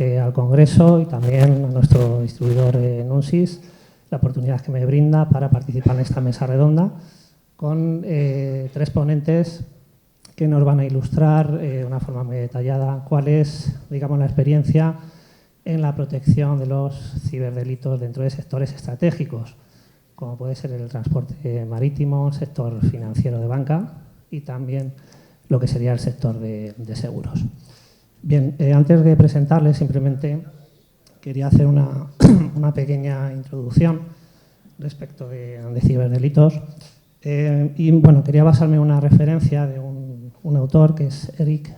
al Congreso y también a nuestro distribuidor Nunsis la oportunidad que me brinda para participar en esta mesa redonda con tres ponentes que nos van a ilustrar de una forma muy detallada cuál es, digamos, la experiencia en la protección de los ciberdelitos dentro de sectores estratégicos, como puede ser el transporte marítimo, el sector financiero de banca y también lo que sería el sector de seguros. Bien, antes de presentarles, simplemente quería hacer una pequeña introducción respecto de ciberdelitos. Y bueno, quería basarme en una referencia de un autor que es Eric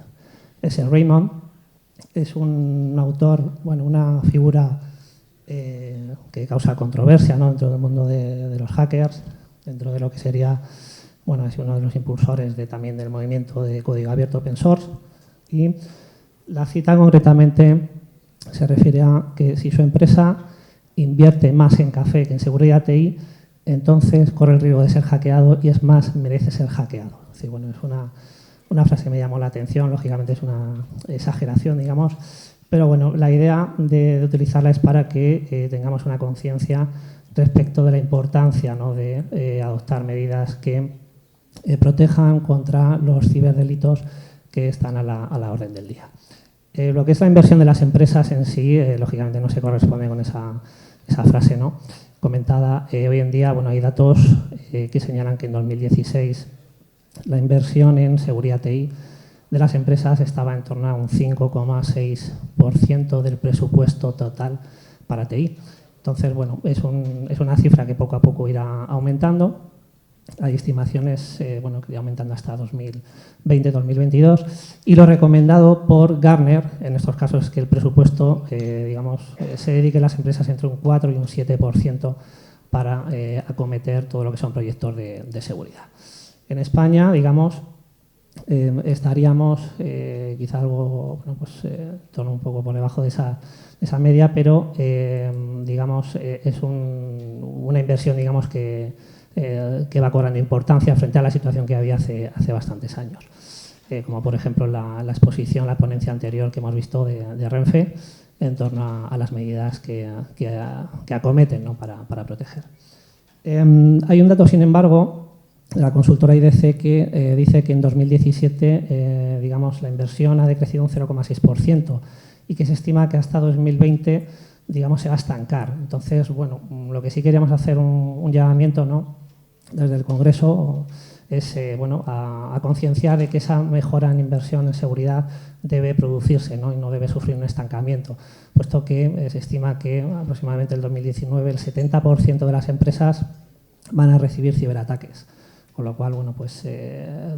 S. Raymond. Es un autor, bueno, una figura que causa controversia, ¿no?, dentro del mundo de los hackers, dentro de lo que sería, bueno, es uno de los impulsores también del movimiento de código abierto open source. Y la cita concretamente se refiere a que si su empresa invierte más en café que en seguridad TI, entonces corre el riesgo de ser hackeado y es más, merece ser hackeado. Es decir, bueno, es una frase que me llamó la atención, lógicamente es una exageración, digamos, pero bueno, la idea de utilizarla es para que tengamos una conciencia respecto de la importancia, ¿no?, de adoptar medidas que protejan contra los ciberdelitos que están a la orden del día. Lo que es la inversión de las empresas en sí, lógicamente no se corresponde con esa frase, ¿no?, comentada. Hoy en día, bueno, hay datos que señalan que en 2016 la inversión en seguridad TI de las empresas estaba en torno a un 5,6% del presupuesto total para TI. Entonces, bueno, es una cifra que poco a poco irá aumentando. Hay estimaciones bueno, que irá aumentando hasta 2020-2022. Y lo recomendado por Gartner, en estos casos, es que el presupuesto digamos, se dedique a las empresas entre un 4 y un 7% para acometer todo lo que son proyectos de seguridad. En España, digamos, estaríamos quizá algo, bueno, pues, torno un poco por debajo de esa media, pero digamos, es una inversión, digamos, que va cobrando importancia frente a la situación que había hace bastantes años. Como por ejemplo la exposición, la ponencia anterior que hemos visto de Renfe en torno a las medidas que acometen, ¿no?, para proteger. Hay un dato, sin embargo, de la consultora IDC que dice que en 2017 digamos, la inversión ha decrecido un 0,6% y que se estima que hasta 2020 digamos, se va a estancar. Entonces, bueno, lo que sí queríamos hacer un llamamiento, ¿no?, desde el Congreso es bueno, a concienciar de que esa mejora en inversión en seguridad debe producirse, ¿no?, y no debe sufrir un estancamiento, puesto que se estima que aproximadamente en el 2019 el 70% de las empresas van a recibir ciberataques. Con lo cual, bueno, pues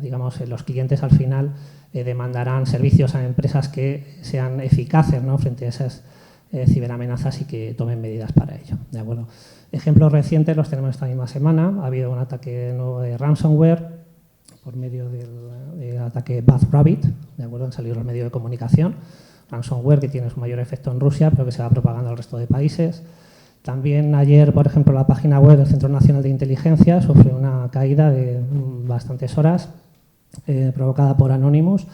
digamos, los clientes al final demandarán servicios a empresas que sean eficaces, ¿no?, frente a esas ciberamenazas y que tomen medidas para ello. ¿De acuerdo? Ejemplos recientes los tenemos esta misma semana. Ha habido un ataque nuevo de ransomware por medio del ataque BadRabbit. ¿De acuerdo? Han salido los medios de comunicación. Ransomware que tiene su mayor efecto en Rusia, pero que se va propagando al resto de países. También ayer, por ejemplo, la página web del Centro Nacional de Inteligencia sufrió una caída de bastantes horas provocada por Anonymous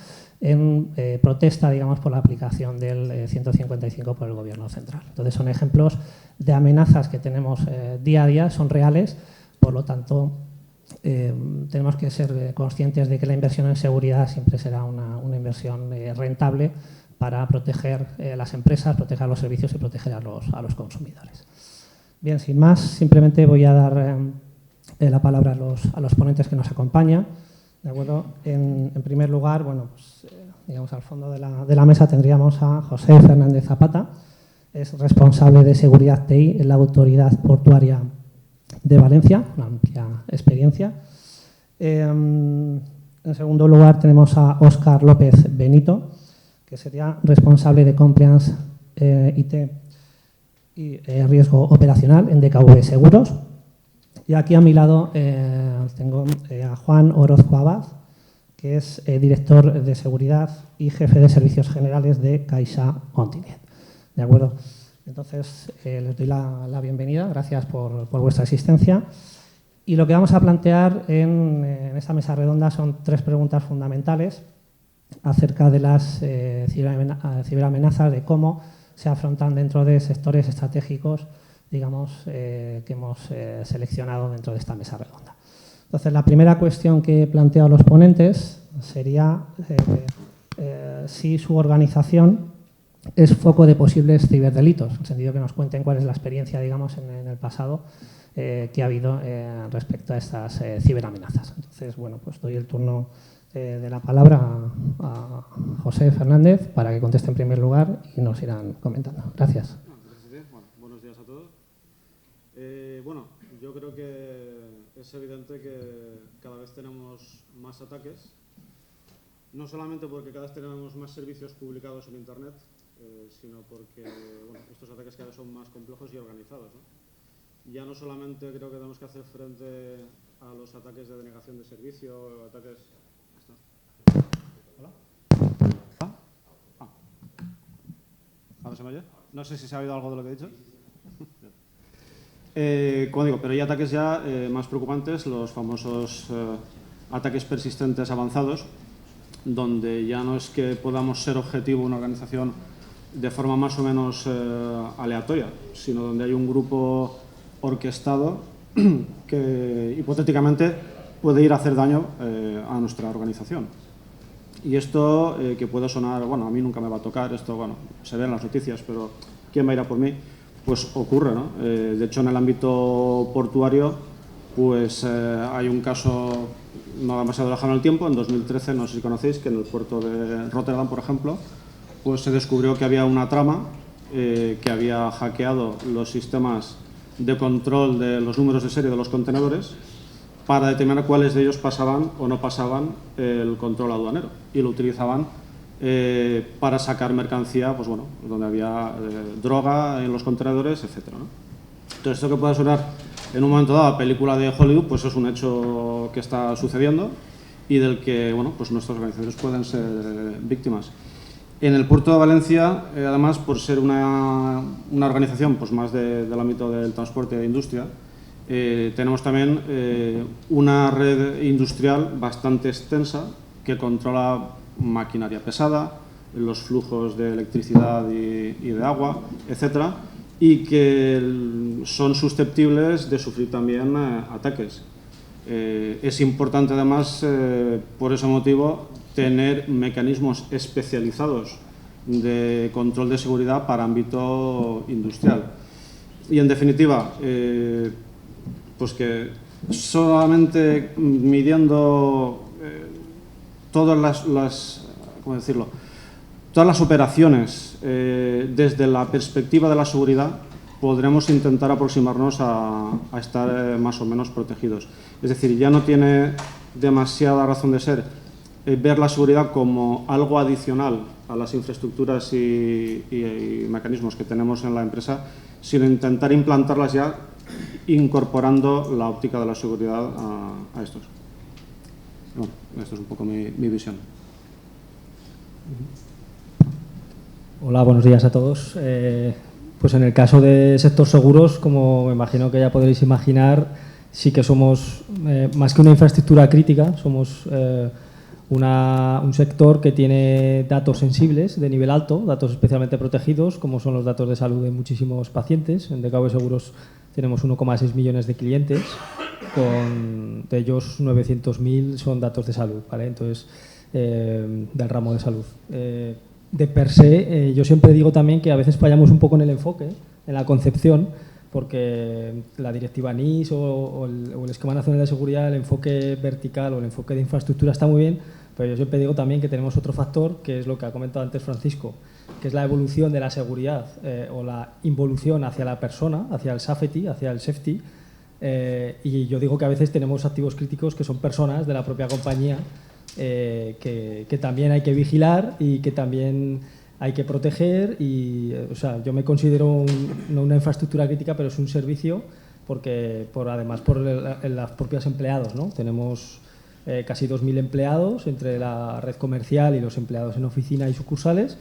en protesta, digamos, por la aplicación del 155 por el Gobierno central. Entonces, son ejemplos de amenazas que tenemos día a día, son reales, por lo tanto, tenemos que ser conscientes de que la inversión en seguridad siempre será una inversión rentable para proteger las empresas, proteger los servicios y proteger a los consumidores. Bien, sin más, simplemente voy a dar la palabra a los ponentes que nos acompañan. ¿De acuerdo? En primer lugar, bueno, pues, digamos, al fondo de la mesa tendríamos a José Fernández Zapata, es responsable de seguridad TI en la Autoridad Portuaria de Valencia, una amplia experiencia. En segundo lugar tenemos a Óscar López Benito, que sería responsable de Compliance IT y riesgo operacional en DKV Seguros. Y aquí a mi lado tengo a Juan Orozco Abad, que es director de seguridad y jefe de servicios generales de Caixa Ontinyent. ¿De acuerdo? Entonces, les doy la bienvenida, gracias por vuestra asistencia. Y lo que vamos a plantear en esta mesa redonda son tres preguntas fundamentales acerca de las ciberamenazas, de cómo se afrontan dentro de sectores estratégicos, digamos, que hemos seleccionado dentro de esta mesa redonda. Entonces, la primera cuestión que he planteado a los ponentes sería si su organización es foco de posibles ciberdelitos, en el sentido que nos cuenten cuál es la experiencia, digamos, en el pasado que ha habido respecto a estas ciberamenazas. Entonces, bueno, pues doy el turno de la palabra a José Fernández para que conteste en primer lugar y nos irán comentando. Gracias. Gracias. Bueno, buenos días a todos. Bueno, yo creo que es evidente que cada vez tenemos más ataques, no solamente porque cada vez tenemos más servicios publicados en Internet, sino porque bueno, estos ataques cada vez son más complejos y organizados, ¿no? Ya no solamente creo que tenemos que hacer frente a los ataques de denegación de servicio, ataques... ¿Hola? ¿Ahora se me oye? No sé si se ha oído algo de lo que he dicho. Como digo, pero hay ataques ya más preocupantes, los famosos ataques persistentes avanzados, donde ya no es que podamos ser objetivo una organización de forma más o menos aleatoria, sino donde hay un grupo orquestado que hipotéticamente puede ir a hacer daño a nuestra organización. Y esto que puede sonar, bueno, a mí nunca me va a tocar, esto bueno, se ve en las noticias, pero ¿quién va a ir a por mí? Pues ocurre, ¿no? De hecho, en el ámbito portuario, pues hay un caso no demasiado lejano en el tiempo, en 2013, no sé si conocéis, que en el puerto de Rotterdam, por ejemplo, pues se descubrió que había una trama que había hackeado los sistemas de control de los números de serie de los contenedores para determinar cuáles de ellos pasaban o no pasaban el control aduanero y lo utilizaban para sacar mercancía, pues bueno, donde había droga en los contenedores, etcétera, ¿no? Entonces, esto que pueda sonar en un momento dado a película de Hollywood, pues es un hecho que está sucediendo y del que, bueno, pues nuestras organizaciones pueden ser víctimas. En el puerto de Valencia, además, por ser una organización pues más del ámbito del transporte de industria, tenemos también una red industrial bastante extensa que controla maquinaria pesada, los flujos de electricidad y de agua, etcétera, y que son susceptibles de sufrir también ataques. Es importante, además, por ese motivo, tener mecanismos especializados de control de seguridad para ámbito industrial. Y, en definitiva, pues que solamente midiendo todas ¿cómo decirlo?, todas las operaciones desde la perspectiva de la seguridad, podremos intentar aproximarnos a estar más o menos protegidos. Es decir, ya no tiene demasiada razón de ser ver la seguridad como algo adicional a las infraestructuras y mecanismos que tenemos en la empresa, sino intentar implantarlas ya incorporando la óptica de la seguridad a estos. Bueno, esto es un poco mi visión. Hola, buenos días a todos. Pues en el caso de sector seguros, como me imagino que ya podréis imaginar, sí que somos, más que una infraestructura crítica, somos un sector que tiene datos sensibles de nivel alto, datos especialmente protegidos, como son los datos de salud de muchísimos pacientes. En DKV Seguros tenemos 1,6 millones de clientes, de ellos 900.000 son datos de salud, ¿vale? Entonces, del ramo de salud. De per se, yo siempre digo también que a veces fallamos un poco en el enfoque, en la concepción, porque la directiva NIS o el Esquema Nacional de Seguridad, el enfoque vertical o el enfoque de infraestructura está muy bien, pero yo siempre digo también que tenemos otro factor, que es lo que ha comentado antes Francisco, que es la evolución de la seguridad o la involución hacia la persona, hacia el safety, y yo digo que a veces tenemos activos críticos que son personas de la propia compañía que también hay que vigilar y que también hay que proteger. Y, o sea, yo me considero no una infraestructura crítica, pero es un servicio además por los propios empleados, ¿no? Tenemos casi 2.000 empleados entre la red comercial y los empleados en oficina y sucursales,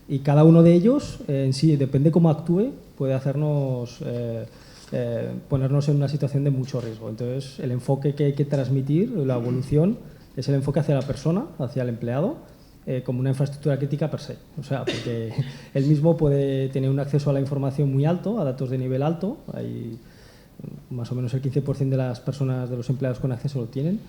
y cada uno de ellos en sí, depende cómo actúe, puede hacernos ponernos en una situación de mucho riesgo. Entonces, el enfoque que hay que transmitir, la evolución, es el enfoque hacia la persona, hacia el empleado, como una infraestructura crítica per se. O sea, porque él mismo puede tener un acceso a la información muy alto, a datos de nivel alto. Hay más o menos el 15% de las personas, de los empleados con acceso lo tienen.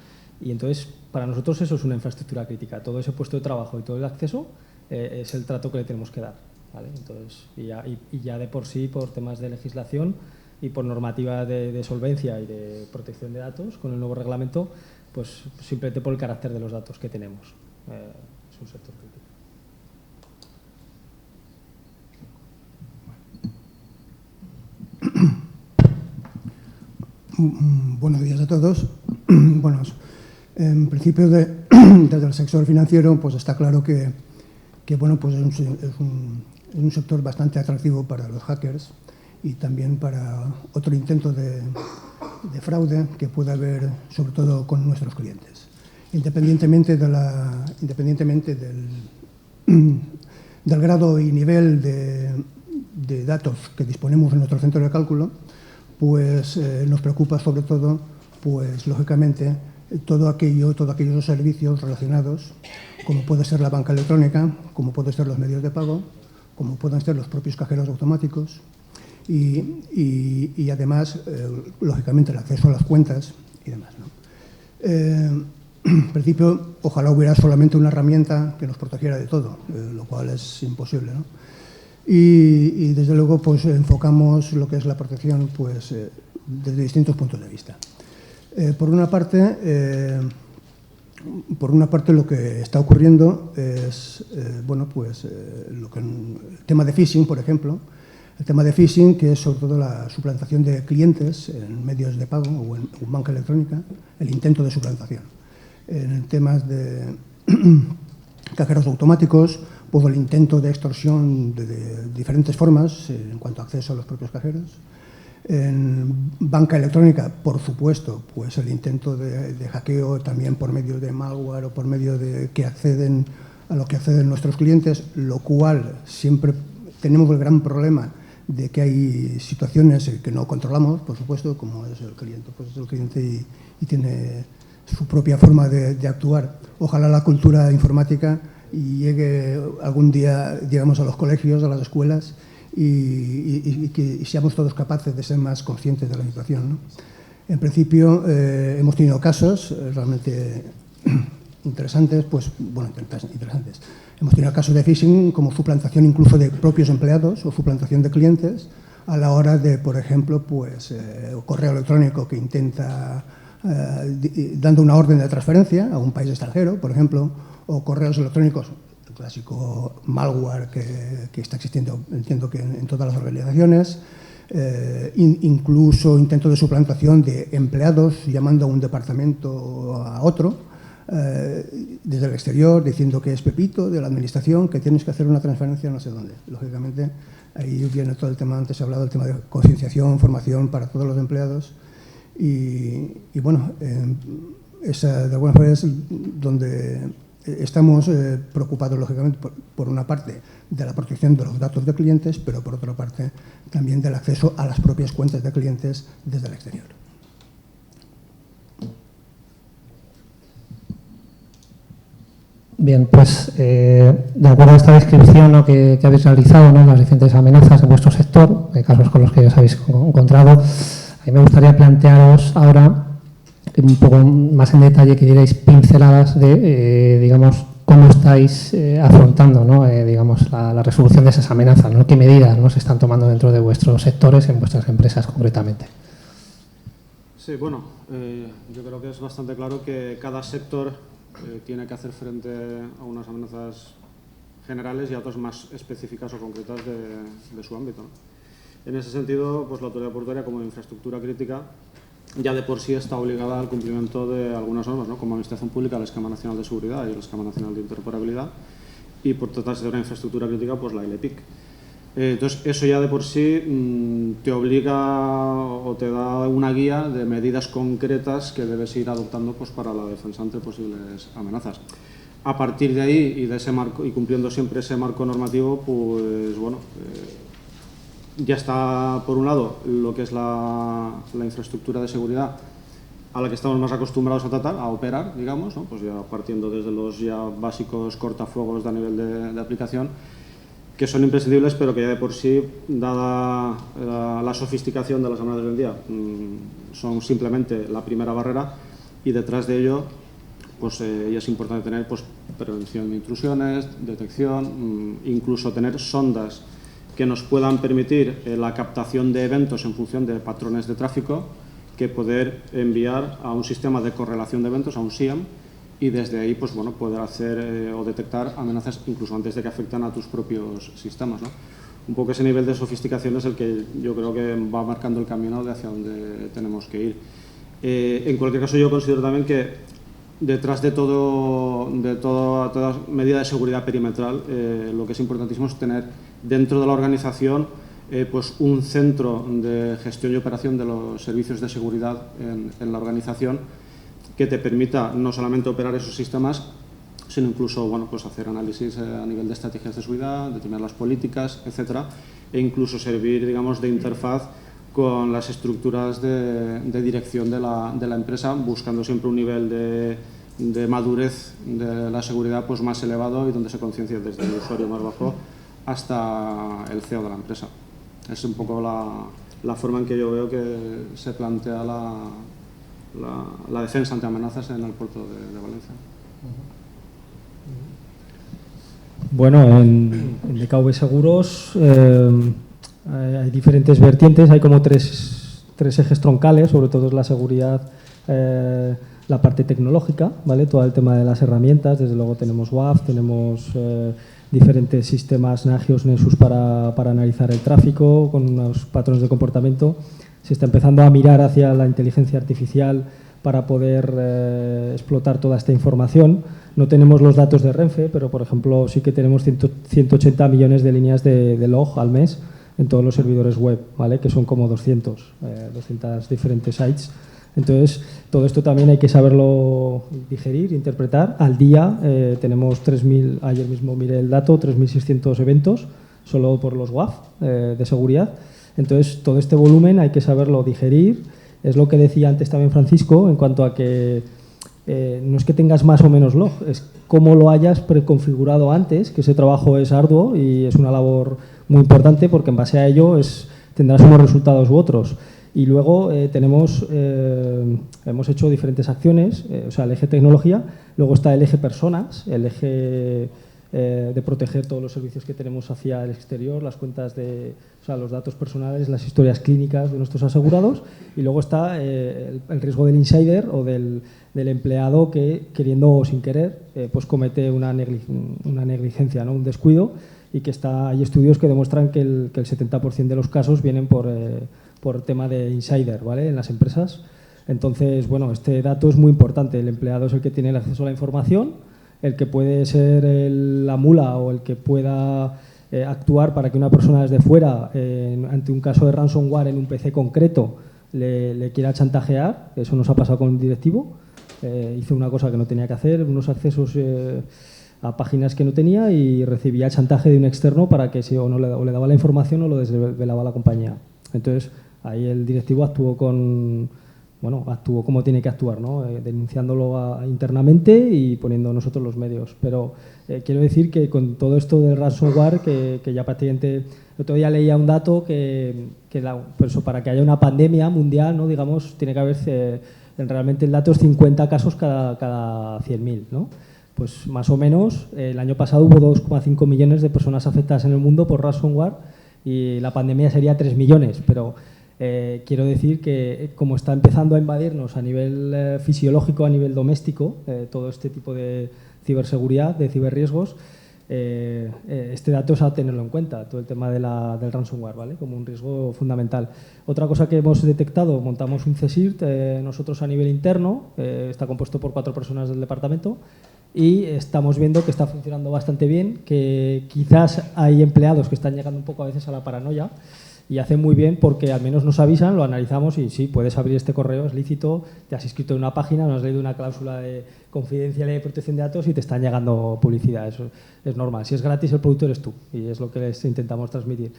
Y entonces, para nosotros eso es una infraestructura crítica. Todo ese puesto de trabajo y todo el acceso es el trato que le tenemos que dar, ¿vale? Entonces, y ya de por sí, por temas de legislación y por normativa de solvencia y de protección de datos, con el nuevo reglamento, pues simplemente por el carácter de los datos que tenemos. Es un sector crítico. Buenos días a todos. Bueno, en principio, desde el sector financiero, pues está claro que bueno, pues es un sector bastante atractivo para los hackers y también para otro intento de fraude que pueda haber, sobre todo con nuestros clientes. Independientemente del grado y nivel de datos que disponemos en nuestro centro de cálculo, pues nos preocupa sobre todo, pues lógicamente, todos aquellos servicios relacionados, como puede ser la banca electrónica, como pueden ser los medios de pago, como pueden ser los propios cajeros automáticos y además, lógicamente, el acceso a las cuentas y demás, ¿no? En principio, ojalá hubiera solamente una herramienta que nos protegiera de todo, lo cual es imposible, ¿no? Y desde luego, pues enfocamos lo que es la protección, pues desde distintos puntos de vista. Por una parte, lo que está ocurriendo es, bueno, pues el tema de phishing, por ejemplo, el tema de phishing, que es sobre todo la suplantación de clientes en medios de pago o en banca electrónica, el intento de suplantación. En temas de cajeros automáticos, pues el intento de extorsión de diferentes formas en cuanto a acceso a los propios cajeros. En banca electrónica, por supuesto, pues el intento de hackeo también por medio de malware o por medio de a lo que acceden nuestros clientes, lo cual siempre tenemos el gran problema de que hay situaciones que no controlamos, por supuesto, como es el cliente. Pues es el cliente y tiene su propia forma de actuar. Ojalá la cultura informática llegue algún día, digamos, a los colegios, a las escuelas y que seamos todos capaces de ser más conscientes de la situación, ¿no? En principio, hemos tenido casos realmente interesantes, pues, bueno, interesantes. Hemos tenido casos de phishing como suplantación incluso de propios empleados o suplantación de clientes a la hora de, por ejemplo, pues, correo electrónico que intenta dando una orden de transferencia a un país extranjero, por ejemplo, o correos electrónicos, el clásico malware que está existiendo, entiendo que en todas las organizaciones, incluso intento de suplantación de empleados llamando a un departamento a otro, desde el exterior, diciendo que es Pepito de la administración, que tienes que hacer una transferencia no sé dónde. Lógicamente, ahí viene todo el tema, antes se ha hablado del tema de concienciación, formación para todos los empleados. Y bueno, esa de alguna manera es donde estamos preocupados, lógicamente, por una parte de la protección de los datos de clientes, pero por otra parte también del acceso a las propias cuentas de clientes desde el exterior. Bien, pues de acuerdo a esta descripción, ¿no?, que habéis realizado, ¿no?, las diferentes amenazas en vuestro sector, casos con los que os habéis encontrado, a mí me gustaría plantearos ahora un poco más en detalle que dierais pinceladas de, digamos, cómo estáis afrontando, ¿no?, digamos, la resolución de esas amenazas, ¿no?, qué medidas, ¿no?, se están tomando dentro de vuestros sectores, en vuestras empresas concretamente. Sí, bueno, yo creo que es bastante claro que cada sector tiene que hacer frente a unas amenazas generales y a otras más específicas o concretas de su ámbito, ¿no? En ese sentido, pues la autoridad portuaria, como infraestructura crítica, ya de por sí está obligada al cumplimiento de algunas normas, ¿no?, como Administración Pública, el Esquema Nacional de Seguridad y el Esquema Nacional de Interoperabilidad, y por tratarse de una infraestructura crítica, pues la ILEPIC. Entonces, eso ya de por sí te obliga o te da una guía de medidas concretas que debes ir adoptando, pues, para la defensa ante posibles amenazas. A partir de ahí y de ese marco, y cumpliendo siempre ese marco normativo, pues bueno, ya está, por un lado, lo que es la infraestructura de seguridad a la que estamos más acostumbrados a tratar, a operar, digamos, ¿no? Pues ya partiendo desde los ya básicos cortafuegos a nivel de aplicación, que son imprescindibles, pero que ya de por sí, dada la sofisticación de las amenazas del día, son simplemente la primera barrera, y detrás de ello pues ya es importante tener pues, prevención de intrusiones, detección, incluso tener sondas que nos puedan permitir la captación de eventos en función de patrones de tráfico, que poder enviar a un sistema de correlación de eventos, a un SIEM, y desde ahí pues, bueno, poder hacer o detectar amenazas incluso antes de que afecten a tus propios sistemas, ¿no? Un poco ese nivel de sofisticación es el que yo creo que va marcando el camino de hacia donde tenemos que ir. En cualquier caso, yo considero también que detrás de toda medida de seguridad perimetral, lo que es importantísimo es tener dentro de la organización pues un centro de gestión y operación de los servicios de seguridad en la organización, que te permita no solamente operar esos sistemas, sino incluso bueno, pues hacer análisis a nivel de estrategias de seguridad, determinar las políticas, etcétera, e incluso servir, digamos, de interfaz con las estructuras de dirección de la empresa, buscando siempre un nivel de madurez de la seguridad pues más elevado, y donde se conciencia desde el usuario más bajo hasta el CEO de la empresa. Es un poco la forma en que yo veo que se plantea la defensa ante amenazas en el puerto de Valencia. Bueno, en DKV Seguros hay diferentes vertientes, hay como tres ejes troncales, sobre todo es la seguridad, la parte tecnológica, ¿vale? Todo el tema de las herramientas, desde luego tenemos WAF, tenemos diferentes sistemas Nagios, Nessus para analizar el tráfico con unos patrones de comportamiento. Se está empezando a mirar hacia la inteligencia artificial para poder explotar toda esta información. No tenemos los datos de Renfe, pero por ejemplo sí que tenemos 180 millones de líneas de log al mes en todos los servidores web, ¿vale? Que son como 200 diferentes sites. Entonces, todo esto también hay que saberlo digerir, interpretar. Al día tenemos 3.000, ayer mismo miré el dato, 3.600 eventos solo por los WAF de seguridad. Entonces, todo este volumen hay que saberlo digerir. Es lo que decía antes también Francisco, en cuanto a que no es que tengas más o menos log, es cómo lo hayas preconfigurado antes, que ese trabajo es arduo y es una labor muy importante, porque en base a ello tendrás unos resultados u otros. Y luego hemos hecho diferentes acciones, o sea, el eje tecnología, luego está el eje personas, el eje de proteger todos los servicios que tenemos hacia el exterior, las cuentas o sea, los datos personales, las historias clínicas de nuestros asegurados, y luego está el riesgo del insider o del empleado que, queriendo o sin querer, pues comete una negligencia, ¿no? Un descuido, y que hay estudios que demuestran que el 70% de los casos vienen por tema de insider, ¿vale? En las empresas. Entonces, bueno, este dato es muy importante. El empleado es el que tiene el acceso a la información, el que puede ser la mula o el que pueda actuar para que una persona desde fuera, ante un caso de ransomware en un PC concreto, le quiera chantajear. Eso nos ha pasado con un directivo. Hizo una cosa que no tenía que hacer, unos accesos a páginas que no tenía, y recibía el chantaje de un externo para que o le daba la información o lo desvelaba la compañía. Entonces, ahí el directivo actuó como tiene que actuar, ¿no? Denunciándolo internamente y poniendo nosotros los medios. Pero quiero decir que con todo esto del ransomware, que ya prácticamente, el otro día leía un dato pues para que haya una pandemia mundial, ¿no? Digamos, tiene que haber realmente el dato es 50 casos cada 100.000, ¿no? Pues más o menos, el año pasado hubo 2,5 millones de personas afectadas en el mundo por ransomware, y la pandemia sería 3 millones, pero quiero decir que como está empezando a invadirnos a nivel fisiológico, a nivel doméstico, todo este tipo de ciberseguridad, de ciberriesgos, este dato es a tenerlo en cuenta, todo el tema del ransomware, ¿vale? Como un riesgo fundamental. Otra cosa que hemos detectado, montamos un CSIRT nosotros a nivel interno, está compuesto por 4 personas del departamento, y estamos viendo que está funcionando bastante bien, que quizás hay empleados que están llegando un poco a veces a la paranoia, y hace muy bien porque al menos nos avisan, lo analizamos y sí, puedes abrir este correo, es lícito, te has inscrito en una página, no has leído una cláusula de confidencialidad y protección de datos y te están llegando publicidad, eso es normal. Si es gratis, el producto eres tú, y es lo que les intentamos transmitir.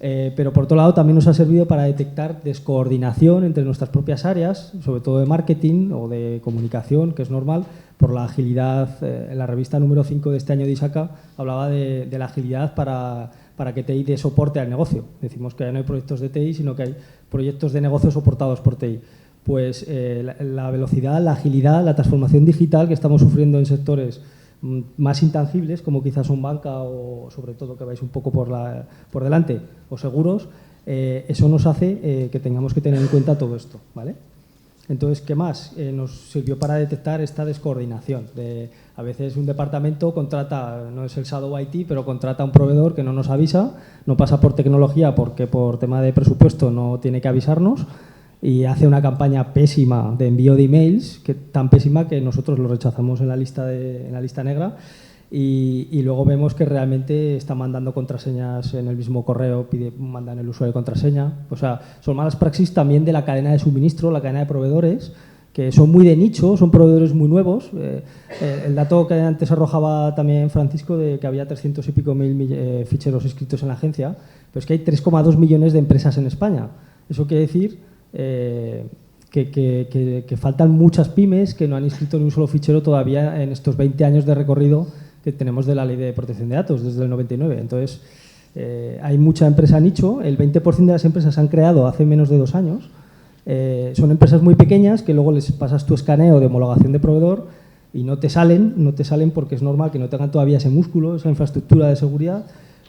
Pero por otro lado también nos ha servido para detectar descoordinación entre nuestras propias áreas, sobre todo de marketing o de comunicación, que es normal, por la agilidad. En la revista número 5 de este año de ISACA hablaba de la agilidad para que TI dé soporte al negocio. Decimos que ya no hay proyectos de TI, sino que hay proyectos de negocio soportados por TI. Pues la velocidad, la agilidad, la transformación digital que estamos sufriendo en sectores más intangibles, como quizás son banca o sobre todo que vais un poco por delante, o seguros, eso nos hace que tengamos que tener en cuenta todo esto, ¿vale? Entonces, ¿qué más? Nos sirvió para detectar esta descoordinación. A veces un departamento contrata, no es el Shadow IT, pero contrata a un proveedor que no nos avisa, no pasa por tecnología porque por tema de presupuesto no tiene que avisarnos, y hace una campaña pésima de envío de emails, tan pésima que nosotros lo rechazamos en la lista negra, y luego vemos que realmente está mandando contraseñas en el mismo correo, mandan el usuario de contraseña. O sea, son malas praxis también de la cadena de suministro, la cadena de proveedores, que son muy de nicho, son proveedores muy nuevos. El dato que antes arrojaba también Francisco de que había 300 y pico mil ficheros inscritos en la agencia, pero es que hay 3,2 millones de empresas en España. Eso quiere decir que faltan muchas pymes que no han inscrito ni un solo fichero todavía en estos 20 años de recorrido que tenemos de la Ley de Protección de Datos desde el 99. Entonces, hay mucha empresa nicho. El 20% de las empresas se han creado hace menos de 2 años. Son empresas muy pequeñas que luego les pasas tu escaneo de homologación de proveedor y no te salen porque es normal que no tengan todavía ese músculo, esa infraestructura de seguridad,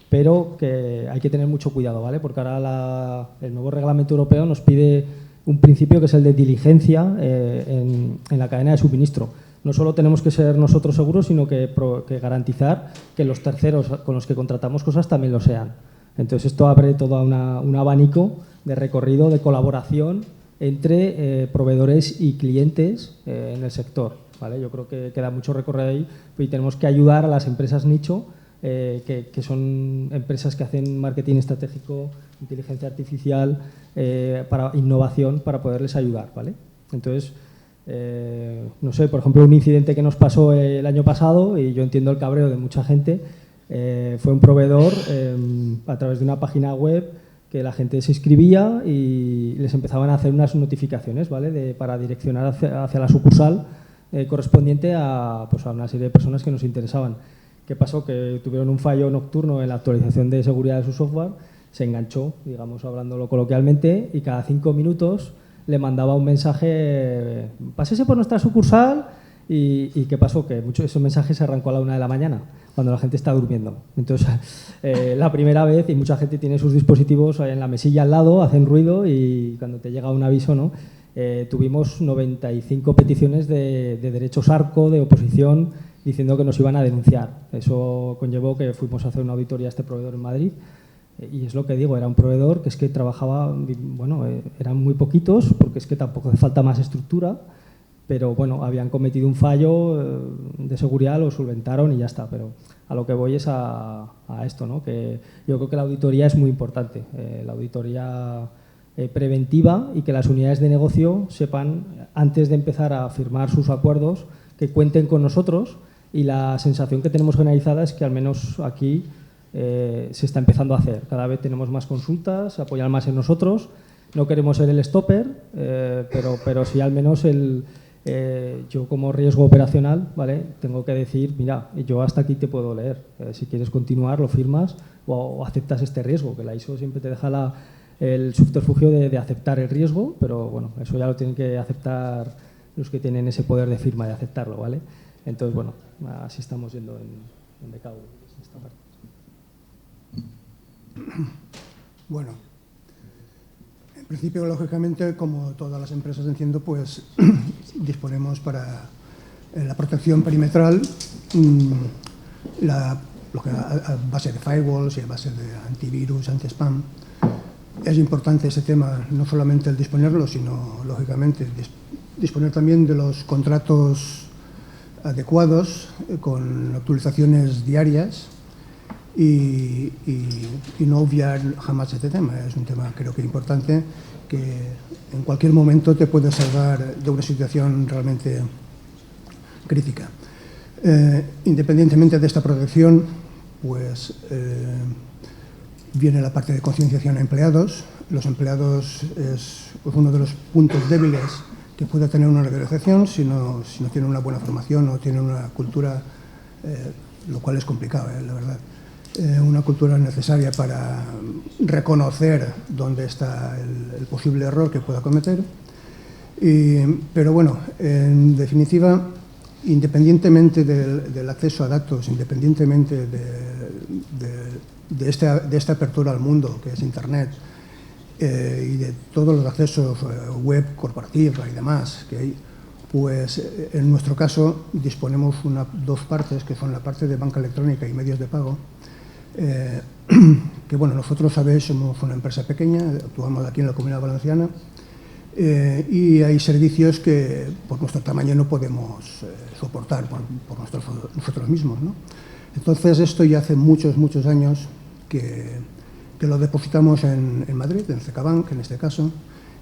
pero que hay que tener mucho cuidado, ¿vale? Porque ahora el nuevo reglamento europeo nos pide un principio que es el de diligencia en la cadena de suministro. No solo tenemos que ser nosotros seguros, sino que garantizar que los terceros con los que contratamos cosas también lo sean. Entonces, esto abre todo un abanico de recorrido, de colaboración entre proveedores y clientes en el sector, ¿vale? Yo creo que queda mucho recorrido ahí y tenemos que ayudar a las empresas nicho, que son empresas que hacen marketing estratégico, inteligencia artificial, para innovación, para poderles ayudar, ¿vale? Entonces, no sé, por ejemplo, un incidente que nos pasó el año pasado, y yo entiendo el cabreo de mucha gente, fue un proveedor a través de una página web que la gente se inscribía y les empezaban a hacer unas notificaciones, ¿vale? Para direccionar hacia la sucursal correspondiente a una serie de personas que nos interesaban. ¿Qué pasó? Que tuvieron un fallo nocturno en la actualización de seguridad de su software, se enganchó, digamos, hablándolo coloquialmente, y cada 5 minutos le mandaba un mensaje, pásese por nuestra sucursal, y ¿qué pasó? Que ese mensaje se arrancó a la 1 de la mañana, cuando la gente está durmiendo. Entonces, la primera vez, y mucha gente tiene sus dispositivos en la mesilla al lado, hacen ruido, y cuando te llega un aviso, ¿no? Tuvimos 95 peticiones de derechos ARCO, de oposición, diciendo que nos iban a denunciar. Eso conllevó que fuimos a hacer una auditoría a este proveedor en Madrid. Y es lo que digo, era un proveedor que es que trabajaba, bueno, eran muy poquitos, porque es que tampoco hace falta más estructura, pero bueno, habían cometido un fallo de seguridad, lo solventaron y ya está. Pero a lo que voy es a esto, ¿no? Que yo creo que la auditoría es muy importante, la auditoría preventiva, y que las unidades de negocio sepan, antes de empezar a firmar sus acuerdos, que cuenten con nosotros, y la sensación que tenemos generalizada es que al menos aquí se está empezando a hacer. Cada vez tenemos más consultas, se apoyan más en nosotros. No queremos ser el stopper, pero sí al menos yo como riesgo operacional, ¿vale? Tengo que decir, mira, yo hasta aquí te puedo leer. Si quieres continuar, lo firmas o aceptas este riesgo, que la ISO siempre te deja el subterfugio de aceptar el riesgo, pero bueno, eso ya lo tienen que aceptar los que tienen ese poder de firma, de aceptarlo, ¿vale? Entonces, bueno, así estamos yendo en decálogo en esta parte. Bueno, en principio, lógicamente, como todas las empresas, entiendo, pues disponemos para la protección perimetral, lo que a base de firewalls y a base de antivirus, anti-spam. Es importante ese tema, no solamente el disponerlo, sino, lógicamente, disponer también de los contratos adecuados, con actualizaciones diarias, y no obviar jamás este tema. Es un tema, creo que importante, que en cualquier momento te puede salvar de una situación realmente crítica. Independientemente de esta protección, pues Viene la parte de concienciación a empleados. Los empleados es uno de los puntos débiles que puede tener una organización si no tiene una buena formación o tiene una cultura, lo cual es complicado, la verdad. Una cultura necesaria para reconocer dónde está el posible error que pueda cometer. Pero bueno, en definitiva, independientemente del acceso a datos, independientemente de esta apertura al mundo que es Internet, y de todos los accesos web corporativa y demás que hay, pues en nuestro caso disponemos dos partes, que son la parte de banca electrónica y medios de pago, que bueno, nosotros, sabéis, somos una empresa pequeña, actuamos aquí en la Comunidad Valenciana, y hay servicios que por nuestro tamaño no podemos soportar por nosotros mismos, ¿no? Entonces esto ya hace muchos años que lo depositamos en Madrid, en CaixaBank en este caso,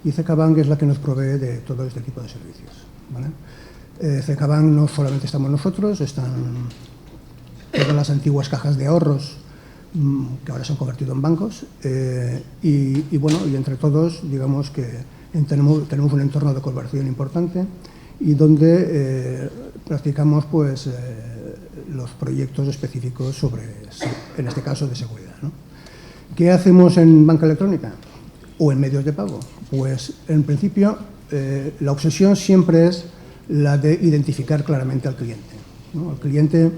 y CaixaBank es la que nos provee de todo este tipo de servicios, ¿vale? CaixaBank no solamente estamos nosotros, están todas las antiguas cajas de ahorros que ahora se han convertido en bancos, y bueno, y entre todos, digamos que tenemos un entorno de colaboración importante y donde practicamos pues los proyectos específicos sobre, en este caso, de seguridad, ¿no? ¿Qué hacemos en banca electrónica o en medios de pago? Pues en principio la obsesión siempre es la de identificar claramente al cliente, ¿no? El cliente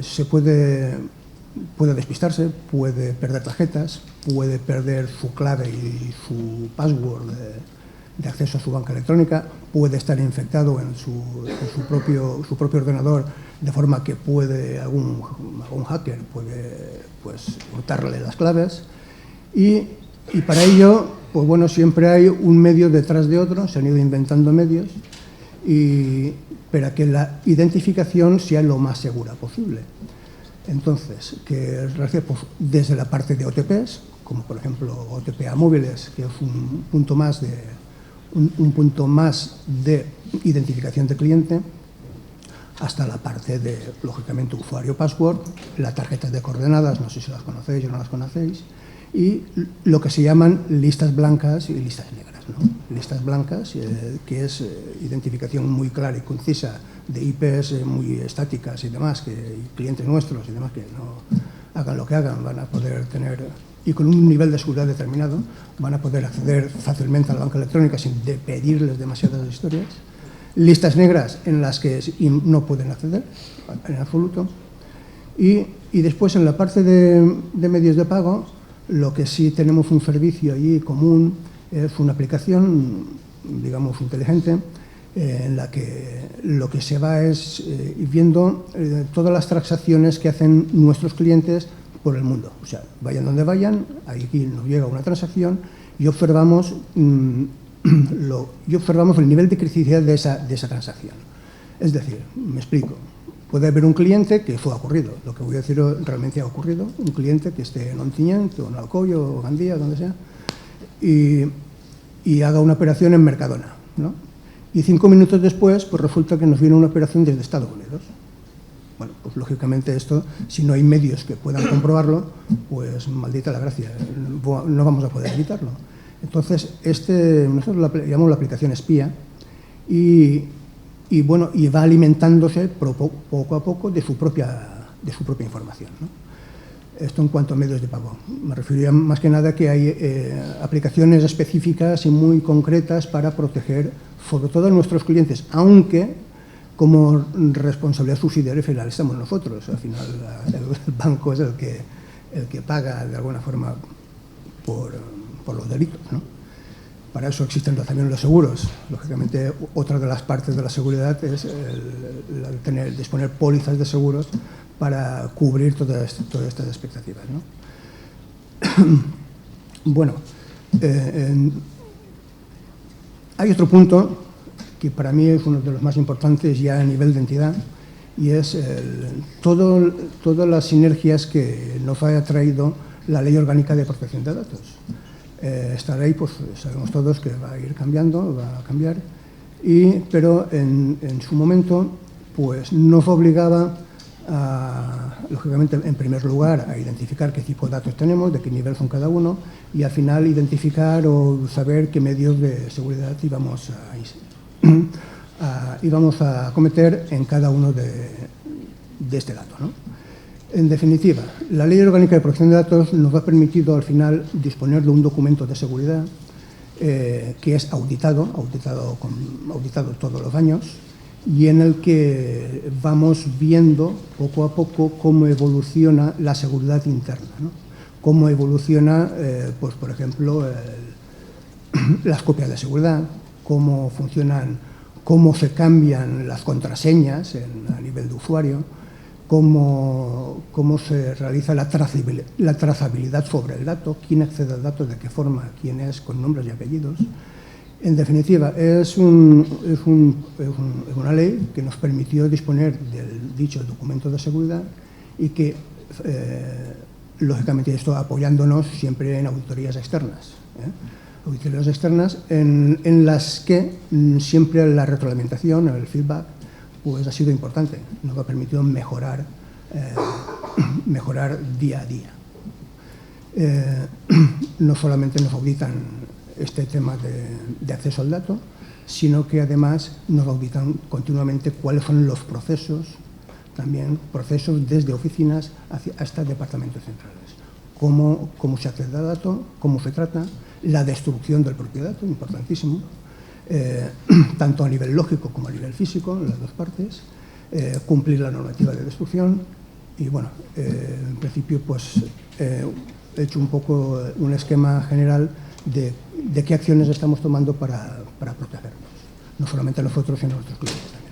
se puede despistarse, puede perder tarjetas, puede perder su clave y su password de acceso a su banca electrónica, puede estar infectado en su propio ordenador, de forma que algún hacker puede pues hurtarle las claves, y para ello, pues bueno, siempre hay un medio detrás de otro, se han ido inventando medios para que la identificación sea lo más segura posible. Entonces, que pues, desde la parte de OTPs, como por ejemplo OTP a móviles, que es un punto más de identificación de cliente, hasta la parte de, lógicamente, usuario-password, las tarjetas de coordenadas, no sé si las conocéis o no las conocéis, y lo que se llaman listas blancas y listas negras, ¿no? Listas blancas, que es identificación muy clara y concisa de IPs muy estáticas y demás, y clientes nuestros y demás que no hagan lo que hagan, van a poder tener, y con un nivel de seguridad determinado, van a poder acceder fácilmente a la banca electrónica sin pedirles demasiadas historias. Listas negras en las que no pueden acceder en absoluto. Y después, en la parte de medios de pago, lo que sí tenemos un servicio allí común es una aplicación, digamos, inteligente, en la que lo que se va es viendo todas las transacciones que hacen nuestros clientes por el mundo. O sea, vayan donde vayan, aquí nos llega una transacción y observamos el nivel de criticidad de esa transacción. Es decir, me explico, puede haber un cliente que eso ha ocurrido, lo que voy a decir realmente ha ocurrido, un cliente que esté en Ontinyent o en Alcoy o Gandía, donde sea, y haga una operación en Mercadona, ¿no? Y 5 minutos después, pues resulta que nos viene una operación desde Estados Unidos. Bueno, pues lógicamente esto, si no hay medios que puedan comprobarlo, pues maldita la gracia, no vamos a poder evitarlo. Entonces, nosotros llamamos la aplicación espía y bueno, y va alimentándose poco a poco de su propia información, ¿no? Esto en cuanto a medios de pago. Me refería más que nada que hay aplicaciones específicas y muy concretas para proteger sobre todo a nuestros clientes, aunque como responsabilidad subsidiaria final estamos nosotros. Al final el banco es el que paga de alguna forma por los delitos, ¿no? Para eso existen también los seguros. Lógicamente, otra de las partes de la seguridad es disponer pólizas de seguros para cubrir todas estas expectativas, ¿no? Bueno, hay otro punto que para mí es uno de los más importantes ya a nivel de entidad, y es todas las sinergias que nos ha traído la Ley Orgánica de Protección de Datos. Esta ley, pues sabemos todos que va a ir cambiando, va a cambiar, pero en su momento pues nos obligaba lógicamente, en primer lugar, a identificar qué tipo de datos tenemos, de qué nivel son cada uno, y al final identificar o saber qué medios de seguridad íbamos a cometer en cada uno de este dato, ¿no? En definitiva, la Ley Orgánica de Protección de Datos nos ha permitido al final disponer de un documento de seguridad que es auditado todos los años, y en el que vamos viendo poco a poco cómo evoluciona la seguridad interna, ¿no? Cómo evoluciona, pues, por ejemplo, las copias de seguridad, cómo funcionan, cómo se cambian las contraseñas a nivel de usuario, cómo se realiza la trazabilidad sobre el dato, quién accede al dato, de qué forma, quién es, con nombres y apellidos. En definitiva, es una ley que nos permitió disponer del dicho documento de seguridad y que, lógicamente, esto apoyándonos siempre en auditorías externas. Auditorías externas en las que siempre la retroalimentación, el feedback, pues ha sido importante. Nos ha permitido mejorar día a día. No solamente nos auditan este tema de acceso al dato, sino que además nos auditan continuamente cuáles son los procesos, también procesos desde oficinas hasta departamentos centrales. Cómo se accede al dato, cómo se trata, la destrucción del propio dato, importantísimo, tanto a nivel lógico como a nivel físico, en las dos partes, cumplir la normativa de destrucción y, bueno, en principio, pues he hecho un poco un esquema general de qué acciones estamos tomando para protegernos, no solamente nosotros, sino nuestros clientes también.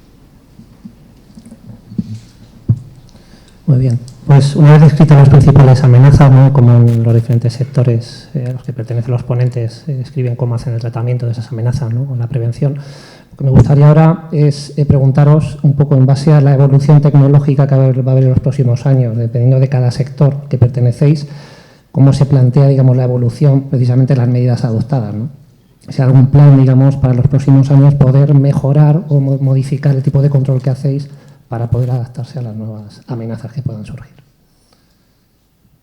Muy bien, pues una vez descritas las principales amenazas, ¿no?, como en los diferentes sectores a los que pertenecen los ponentes describen cómo hacen el tratamiento de esas amenazas, ¿no?, con la prevención, lo que me gustaría ahora es preguntaros un poco en base a la evolución tecnológica que va a haber en los próximos años, dependiendo de cada sector que pertenecéis, cómo se plantea, digamos, la evolución precisamente de las medidas adoptadas, ¿no? Si hay algún plan, digamos, para los próximos años poder mejorar o modificar el tipo de control que hacéis para poder adaptarse a las nuevas amenazas que puedan surgir.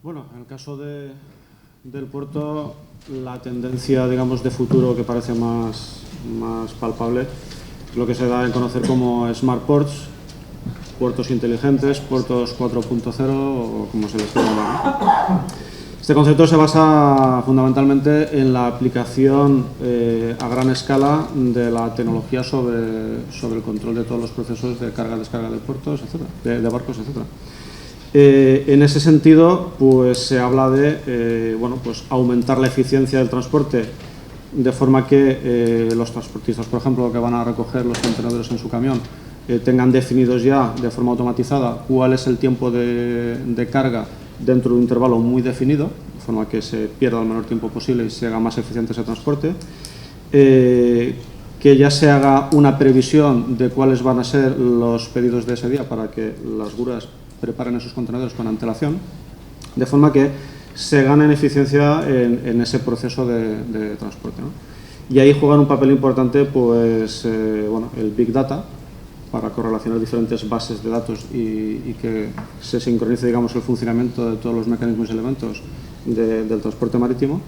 Bueno, en el caso del puerto, la tendencia, digamos, de futuro que parece más palpable es lo que se da en conocer como Smart Ports, puertos inteligentes, puertos 4.0 o como se les llama. Este concepto se basa fundamentalmente en la aplicación a gran escala de la tecnología sobre el control de todos los procesos de carga, descarga de puertos, etcétera, de barcos, etcétera. En ese sentido, pues se habla de bueno, pues aumentar la eficiencia del transporte de forma que los transportistas, por ejemplo, que van a recoger los contenedores en su camión, tengan definidos ya de forma automatizada cuál es el tiempo de carga dentro de un intervalo muy definido, de forma que se pierda el menor tiempo posible y se haga más eficiente ese transporte, que ya se haga una previsión de cuáles van a ser los pedidos de ese día para que las grúas preparen esos contenedores con antelación, de forma que se gane en eficiencia en ese proceso de transporte, ¿no? Y ahí juegan un papel importante, pues, bueno, el Big Data, para correlacionar diferentes bases de datos y que se sincronice, digamos, el funcionamiento de todos los mecanismos y elementos del transporte marítimo,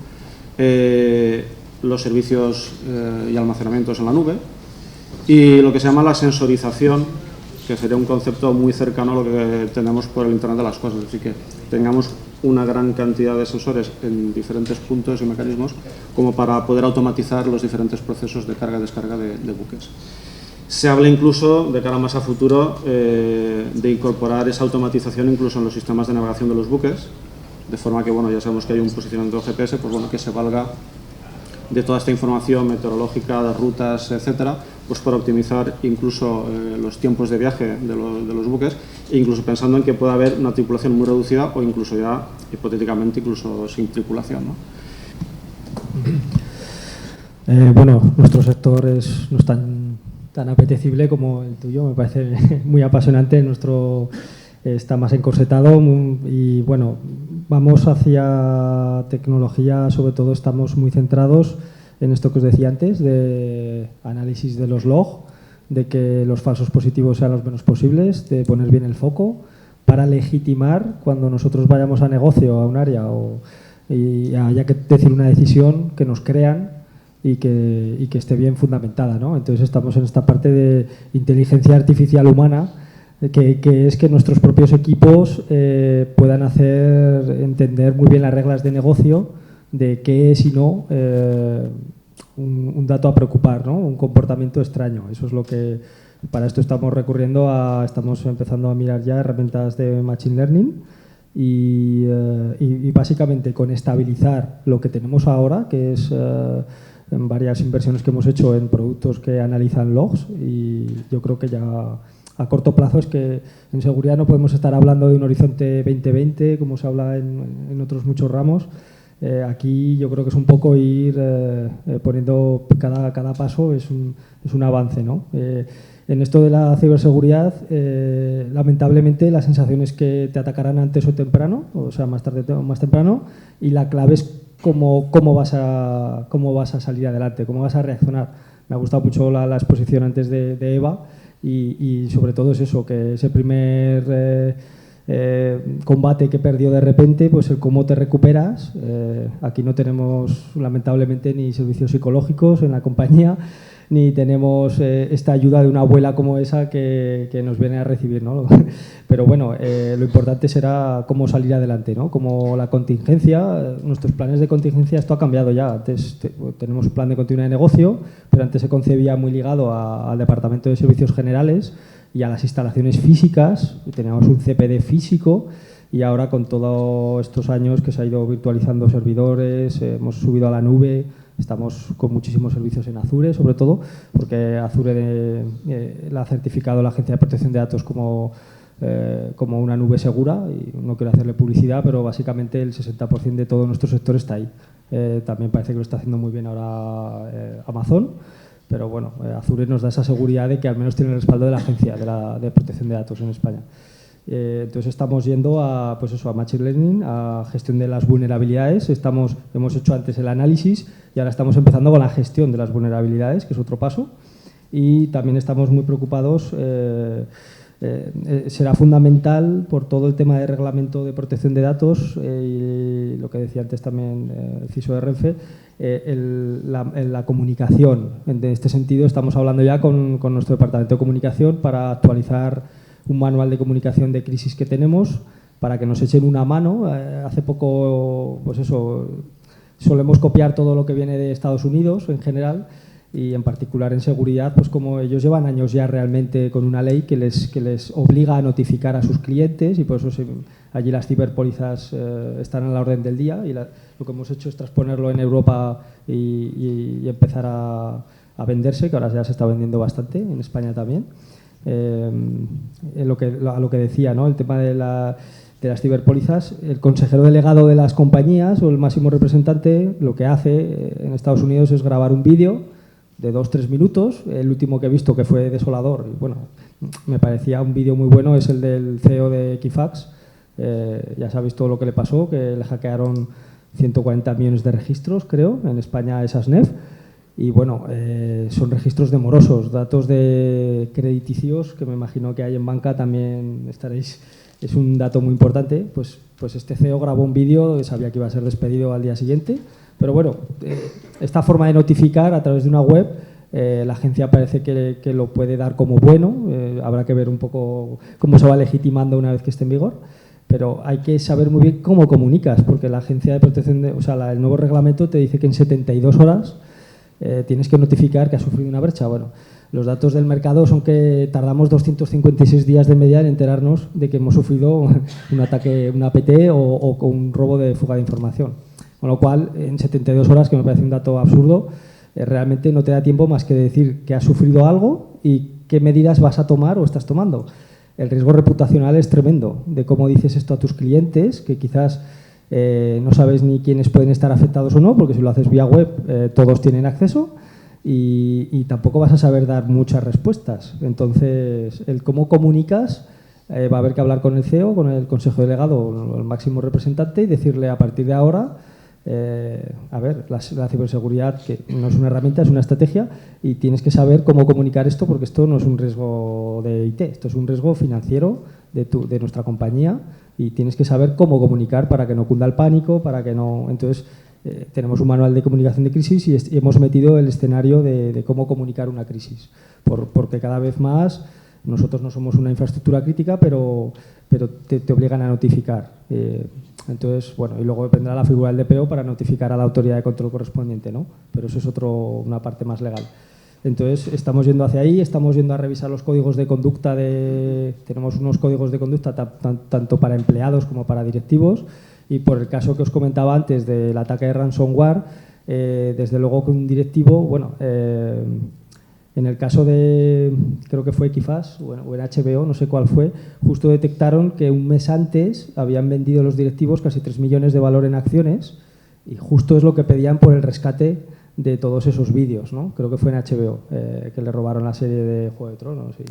los servicios y almacenamientos en la nube y lo que se llama la sensorización, que sería un concepto muy cercano a lo que tenemos por el Internet de las cosas, es decir, que tengamos una gran cantidad de sensores en diferentes puntos y mecanismos como para poder automatizar los diferentes procesos de carga y descarga de buques. Se habla incluso, de cara más a futuro, de incorporar esa automatización incluso en los sistemas de navegación de los buques, de forma que, bueno, ya sabemos que hay un posicionamiento GPS, pues bueno, que se valga de toda esta información meteorológica, de rutas, etcétera, pues para optimizar incluso los tiempos de viaje de los buques, e incluso pensando en que pueda haber una tripulación muy reducida o incluso ya, hipotéticamente, incluso sin tripulación, ¿no? Bueno, nuestro sector no es tan apetecible como el tuyo, me parece muy apasionante. Nuestro está más encorsetado y bueno, vamos hacia tecnología, sobre todo estamos muy centrados en esto que os decía antes, de análisis de los log, de que los falsos positivos sean los menos posibles, de poner bien el foco, para legitimar cuando nosotros vayamos a negocio, a un área y haya que decir una decisión, que nos crean y que esté bien fundamentada, ¿no? Entonces estamos en esta parte de inteligencia artificial humana, que es que nuestros propios equipos puedan hacer entender muy bien las reglas de negocio de qué es y no un dato a preocupar, ¿no? Un comportamiento extraño. Eso es lo que, para esto estamos recurriendo estamos empezando a mirar ya herramientas de Machine Learning y básicamente con estabilizar lo que tenemos ahora, que es en varias inversiones que hemos hecho en productos que analizan logs, y yo creo que ya a corto plazo es que en seguridad no podemos estar hablando de un horizonte 2020 como se habla en otros muchos ramos. Aquí yo creo que es un poco ir poniendo cada paso es un avance, ¿no? En esto de la ciberseguridad, lamentablemente la sensación es que te atacarán antes o temprano, o sea, más tarde o más temprano, y la clave es cómo vas a salir adelante, cómo vas a reaccionar. Me ha gustado mucho la exposición antes de Eva y sobre todo es eso, que ese primer combate que perdió de repente, pues el cómo te recuperas. Aquí no tenemos lamentablemente ni servicios psicológicos en la compañía, ni tenemos esta ayuda de una abuela como esa que nos viene a recibir, ¿no? Pero bueno, lo importante será cómo salir adelante, ¿no? Como la contingencia, nuestros planes de contingencia, esto ha cambiado ya. Antes tenemos un plan de continuidad de negocio, pero antes se concebía muy ligado al Departamento de Servicios Generales y a las instalaciones físicas. Teníamos un CPD físico y ahora con todos estos años que se ha ido virtualizando servidores, hemos subido a la nube. Estamos con muchísimos servicios en Azure, sobre todo, porque Azure la ha certificado la Agencia de Protección de Datos como una nube segura, y no quiero hacerle publicidad, pero básicamente el 60% de todo nuestro sector está ahí. También parece que lo está haciendo muy bien ahora Amazon, pero bueno, Azure nos da esa seguridad de que al menos tiene el respaldo de la Agencia de Protección de Datos en España. Entonces estamos yendo a Machine Learning, a gestión de las vulnerabilidades. Hemos hecho antes el análisis y ahora estamos empezando con la gestión de las vulnerabilidades, que es otro paso. Y también estamos muy preocupados, será fundamental por todo el tema de reglamento de protección de datos y lo que decía antes también el CISO de Renfe, la comunicación. En este sentido estamos hablando ya con nuestro departamento de comunicación para actualizar un manual de comunicación de crisis que tenemos para que nos echen una mano. Hace poco, pues eso, solemos copiar todo lo que viene de Estados Unidos en general y en particular en seguridad, pues como ellos llevan años ya realmente con una ley que les obliga a notificar a sus clientes y por eso allí las ciberpólizas están a la orden del día y lo que hemos hecho es transponerlo en Europa y empezar a venderse, que ahora ya se está vendiendo bastante, en España también. A lo que decía, ¿no? El tema de las ciberpólizas, el consejero delegado de las compañías o el máximo representante lo que hace en Estados Unidos es grabar un vídeo de 2-3 minutos. El último que he visto, que fue desolador, y bueno, me parecía un vídeo muy bueno, es el del CEO de Equifax. Ya sabéis todo lo que le pasó, que le hackearon 140 millones de registros, creo, en España es ASNEF. Y bueno, son registros demorosos, datos de crediticios, que me imagino que hay en banca también estaréis, es un dato muy importante. Pues este CEO grabó un vídeo, sabía que iba a ser despedido al día siguiente, pero bueno, esta forma de notificar a través de una web, la agencia parece que lo puede dar como bueno, habrá que ver un poco cómo se va legitimando una vez que esté en vigor. Pero hay que saber muy bien cómo comunicas, porque la agencia de protección, el nuevo reglamento te dice que en 72 horas tienes que notificar que has sufrido una brecha. Bueno, los datos del mercado son que tardamos 256 días de media en enterarnos de que hemos sufrido un ataque, un APT o un robo de fuga de información. Con lo cual, en 72 horas, que me parece un dato absurdo, realmente no te da tiempo más que decir que has sufrido algo y qué medidas vas a tomar o estás tomando. El riesgo reputacional es tremendo, de cómo dices esto a tus clientes, que quizás no sabes ni quiénes pueden estar afectados o no, porque si lo haces vía web todos tienen acceso y tampoco vas a saber dar muchas respuestas. Entonces, el cómo comunicas, va a haber que hablar con el CEO, con el consejo delegado o el máximo representante y decirle a partir de ahora, a ver, la ciberseguridad, que no es una herramienta, es una estrategia y tienes que saber cómo comunicar esto, porque esto no es un riesgo de IT, esto es un riesgo financiero de nuestra compañía y tienes que saber cómo comunicar para que no cunda el pánico, para que no... Entonces, tenemos un manual de comunicación de crisis y hemos metido el escenario de cómo comunicar una crisis, porque cada vez más nosotros no somos una infraestructura crítica, pero te obligan a notificar. Entonces, bueno, y luego vendrá la figura del DPO para notificar a la autoridad de control correspondiente, ¿no? Pero eso es una parte más legal. Entonces, estamos yendo hacia ahí, estamos yendo a revisar los códigos de conducta. Tenemos unos códigos de conducta tanto para empleados como para directivos. Y por el caso que os comentaba antes del ataque de ransomware, desde luego que un directivo, bueno, en el caso de, creo que fue Equifax o en HBO, no sé cuál fue, justo detectaron que un mes antes habían vendido los directivos casi 3 millones de valor en acciones y justo es lo que pedían por el rescate de todos esos vídeos, ¿no? Creo que fue en HBO, que le robaron la serie de Juego de Tronos y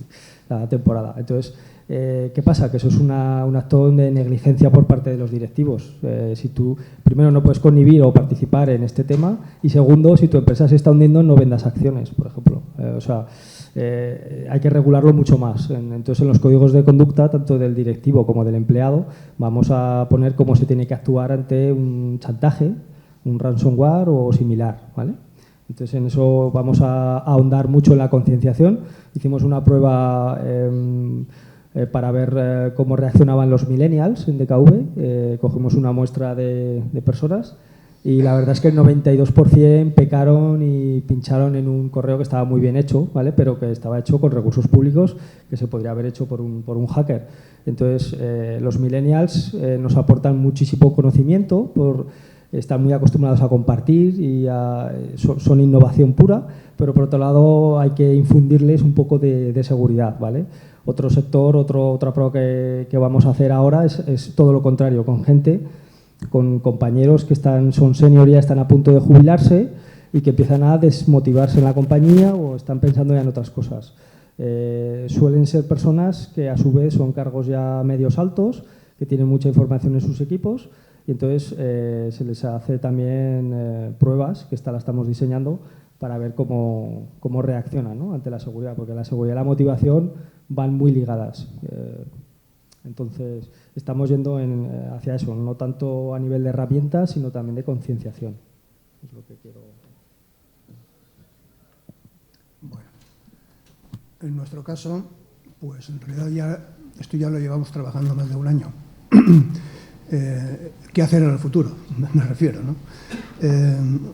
la temporada. Entonces, ¿qué pasa? Que eso es un acto de negligencia por parte de los directivos. Si tú, primero, no puedes connivir o participar en este tema y segundo, si tu empresa se está hundiendo, no vendas acciones, por ejemplo. Hay que regularlo mucho más. Entonces, en los códigos de conducta, tanto del directivo como del empleado, vamos a poner cómo se tiene que actuar ante un chantaje, un ransomware o similar, ¿vale? Entonces, en eso vamos a ahondar mucho en la concienciación. Hicimos una prueba para ver cómo reaccionaban los millennials en DKV. Cogimos una muestra de personas y la verdad es que el 92% pecaron y pincharon en un correo que estaba muy bien hecho, ¿vale? Pero que estaba hecho con recursos públicos que se podría haber hecho por un hacker. Entonces, los millennials nos aportan muchísimo conocimiento, están muy acostumbrados a compartir y son innovación pura, pero por otro lado hay que infundirles un poco de seguridad, ¿vale? Otro sector, otra prueba que vamos a hacer ahora es todo lo contrario, con gente, con compañeros que son senior, ya están a punto de jubilarse y que empiezan a desmotivarse en la compañía o están pensando ya en otras cosas. Suelen ser personas que a su vez son cargos ya medios altos, que tienen mucha información en sus equipos y entonces se les hace también pruebas, que la estamos diseñando, para ver cómo reaccionan, ¿no? Ante la seguridad, porque la seguridad y la motivación van muy ligadas. Entonces, estamos yendo hacia eso, no tanto a nivel de herramientas, sino también de concienciación. Es lo que quiero. Bueno, en nuestro caso, pues en realidad esto ya lo llevamos trabajando más de un año. ¿Qué hacer en el futuro? Me refiero, ¿no?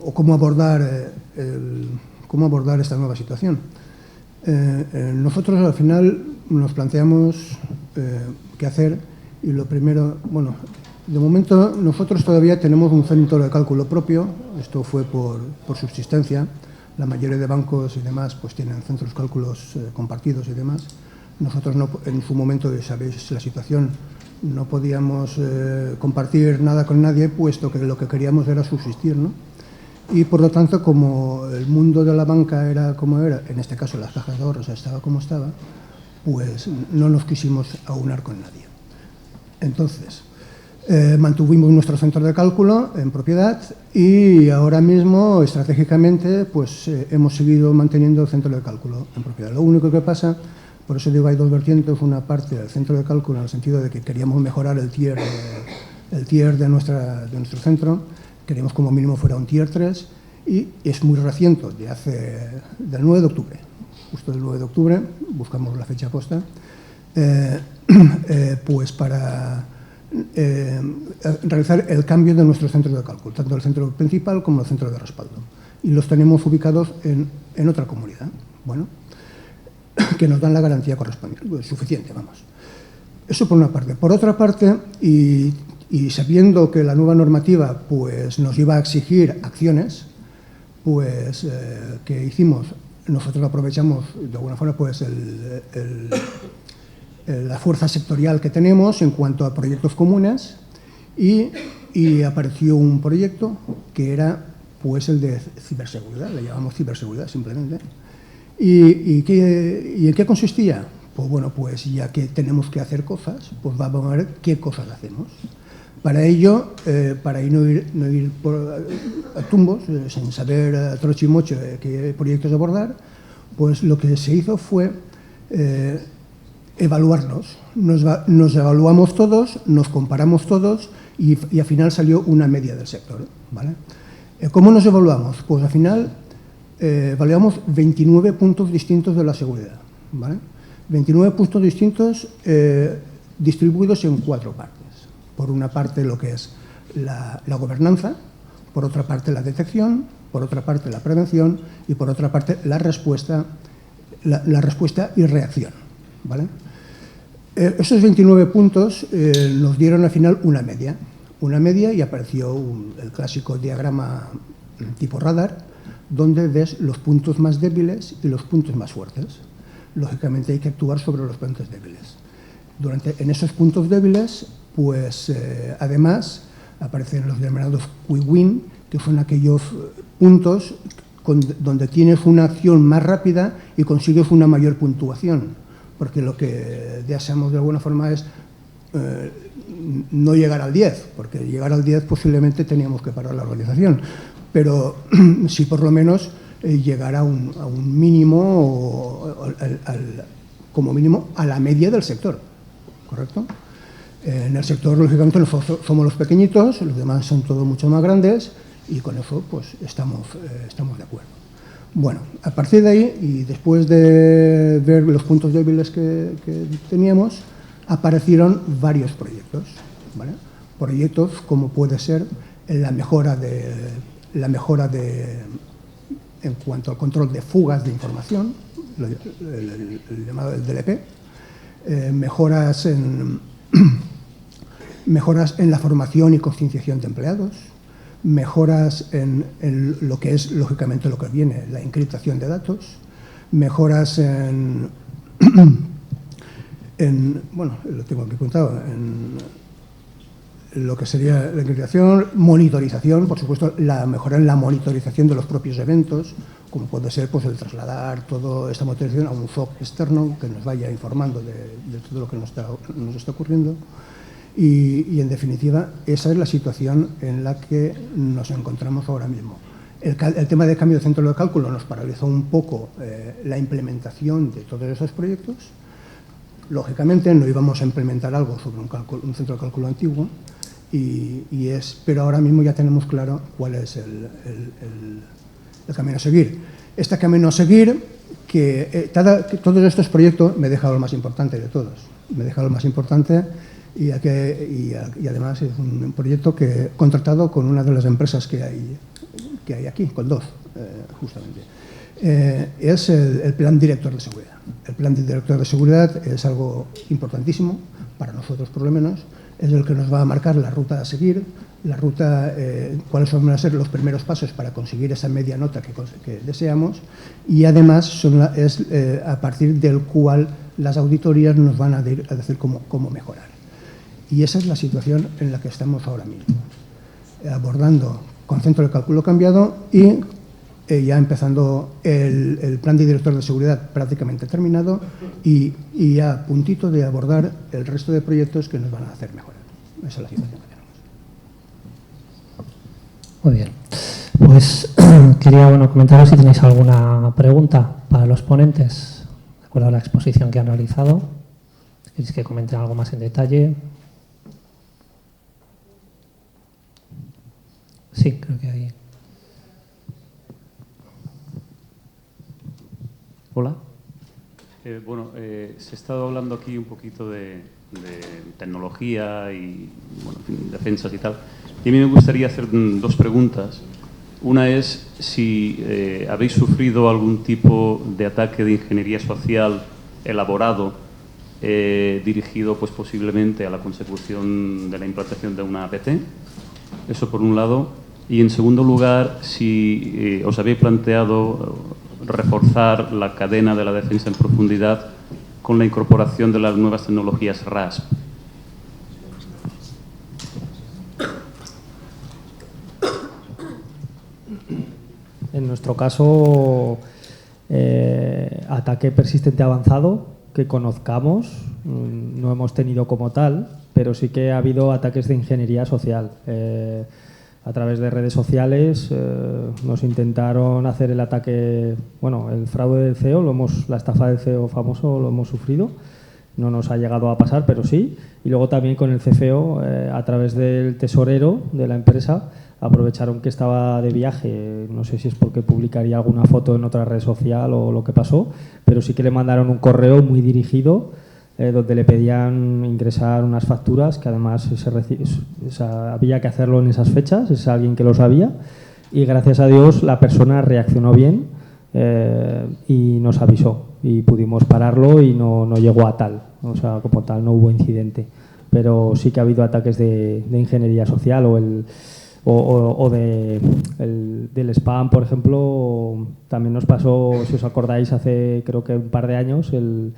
O cómo abordar esta nueva situación. Nosotros al final nos planteamos qué hacer y lo primero, bueno, de momento nosotros todavía tenemos un centro de cálculo propio, esto fue por subsistencia, la mayoría de bancos y demás pues tienen centros de cálculos compartidos y demás. Nosotros no, en su momento, sabéis la situación, no podíamos compartir nada con nadie, puesto que lo que queríamos era subsistir, ¿no? Y por lo tanto, como el mundo de la banca era como era, en este caso las cajas de ahorros estaba como estaba, pues no nos quisimos aunar con nadie. Entonces, mantuvimos nuestro centro de cálculo en propiedad y ahora mismo, estratégicamente, pues hemos seguido manteniendo el centro de cálculo en propiedad. Lo único que pasa, por eso digo, hay dos vertientes, una parte del centro de cálculo en el sentido de que queríamos mejorar el tier de nuestro centro, queríamos como mínimo fuera un tier 3 y es muy reciente, del 9 de octubre, justo del 9 de octubre, buscamos la fecha posta, pues para realizar el cambio de nuestro centro de cálculo, tanto el centro principal como el centro de respaldo. Y los tenemos ubicados en otra comunidad, bueno, que nos dan la garantía correspondiente, pues suficiente, vamos. Eso por una parte. Por otra parte, y sabiendo que la nueva normativa pues, nos iba a exigir acciones, pues, ¿qué hicimos? Nosotros aprovechamos de alguna forma pues, la fuerza sectorial que tenemos en cuanto a proyectos comunes y apareció un proyecto que era pues, el de ciberseguridad, le llamamos ciberseguridad simplemente. ¿Y en qué consistía? Pues bueno, pues ya que tenemos que hacer cosas, pues vamos a ver qué cosas hacemos. Para ello, para no ir a tumbos, sin saber a troche y moche qué proyectos abordar, pues lo que se hizo fue evaluarnos. Nos evaluamos todos, nos comparamos todos y al final salió una media del sector, ¿vale? ¿Cómo nos evaluamos? Pues al final evaluamos 29 puntos distintos de la seguridad, ¿vale? 29 puntos distintos distribuidos en 4 partes. Por una parte lo que es la gobernanza, por otra parte la detección, por otra parte la prevención y por otra parte la respuesta y reacción, ¿vale? Esos 29 puntos nos dieron al final una media y apareció el clásico diagrama tipo radar, donde ves los puntos más débiles y los puntos más fuertes. Lógicamente hay que actuar sobre los puntos débiles. En esos puntos débiles, pues además aparecen los denominados quick win, que son aquellos puntos donde tienes una acción más rápida y consigues una mayor puntuación, porque lo que deseamos de alguna forma es no llegar al 10, porque llegar al 10 posiblemente teníamos que parar la organización, pero sí por lo menos llegar a un mínimo, como mínimo a la media del sector, ¿correcto? En el sector, lógicamente, nosotros somos los pequeñitos, los demás son todos mucho más grandes y con eso pues estamos de acuerdo. Bueno, a partir de ahí y después de ver los puntos débiles que teníamos, aparecieron varios proyectos, ¿vale? Proyectos como puede ser la mejora en cuanto al control de fugas de información, el llamado el DLP, mejoras en la formación y concienciación de empleados, mejoras en lo que es, lógicamente, lo que viene, la encriptación de datos, mejoras bueno, lo tengo aquí apuntado, en lo que sería la encriptación, monitorización, por supuesto, la mejora en la monitorización de los propios eventos, como puede ser pues, el trasladar toda esta monitorización a un SOC externo que nos vaya informando de todo lo que nos está ocurriendo. Y, en definitiva, esa es la situación en la que nos encontramos ahora mismo. El tema del cambio de centro de cálculo nos paralizó un poco la implementación de todos esos proyectos. Lógicamente, no íbamos a implementar algo sobre un centro de cálculo antiguo, pero ahora mismo ya tenemos claro cuál es el camino a seguir. Este camino a seguir, que todos estos proyectos me he dejado el más importante de todos. Me he dejado el más importante y además es un proyecto que he contratado con una de las empresas que hay aquí, con dos, justamente. Es el Plan Director de Seguridad. El Plan Director de Seguridad es algo importantísimo, para nosotros por lo menos, es el que nos va a marcar la ruta a seguir, cuáles van a ser los primeros pasos para conseguir esa media nota que deseamos y además es a partir del cual las auditorías nos van a decir cómo mejorar. Y esa es la situación en la que estamos ahora mismo, abordando con centro de cálculo cambiado y ya empezando el plan de director de seguridad prácticamente terminado y ya a puntito de abordar el resto de proyectos que nos van a hacer mejorar. Esa es la situación que tenemos. Muy bien. Pues quería comentaros si tenéis alguna pregunta para los ponentes, de acuerdo a la exposición que han realizado. ¿Queréis que comenten algo más en detalle? Sí, creo que hay. Hola. Bueno, se ha estado hablando aquí un poquito de tecnología y bueno, defensas y tal. Y a mí me gustaría hacer dos preguntas. Una es si habéis sufrido algún tipo de ataque de ingeniería social elaborado, dirigido pues posiblemente a la consecución de la implantación de una APT. Eso por un lado. Y en segundo lugar, si os habéis planteado reforzar la cadena de la defensa en profundidad con la incorporación de las nuevas tecnologías RASP. En nuestro caso, ataque persistente avanzado que conozcamos, no hemos tenido como tal, pero sí que ha habido ataques de ingeniería social. A través de redes sociales nos intentaron hacer el ataque, bueno, el fraude del CEO, la estafa del CEO famoso lo hemos sufrido no nos ha llegado a pasar, pero sí. Y luego también con el CFO, a través del tesorero de la empresa, aprovecharon que estaba de viaje, no sé si es porque publicaría alguna foto en otra red social o lo que pasó, pero sí que le mandaron un correo muy dirigido donde le pedían ingresar unas facturas que además había que hacerlo en esas fechas, es alguien que lo sabía, y gracias a Dios la persona reaccionó bien y nos avisó y pudimos pararlo y no llegó a tal, o sea, como tal no hubo incidente, pero sí que ha habido ataques de ingeniería social del spam, por ejemplo. También nos pasó, si os acordáis, hace creo que un par de años, el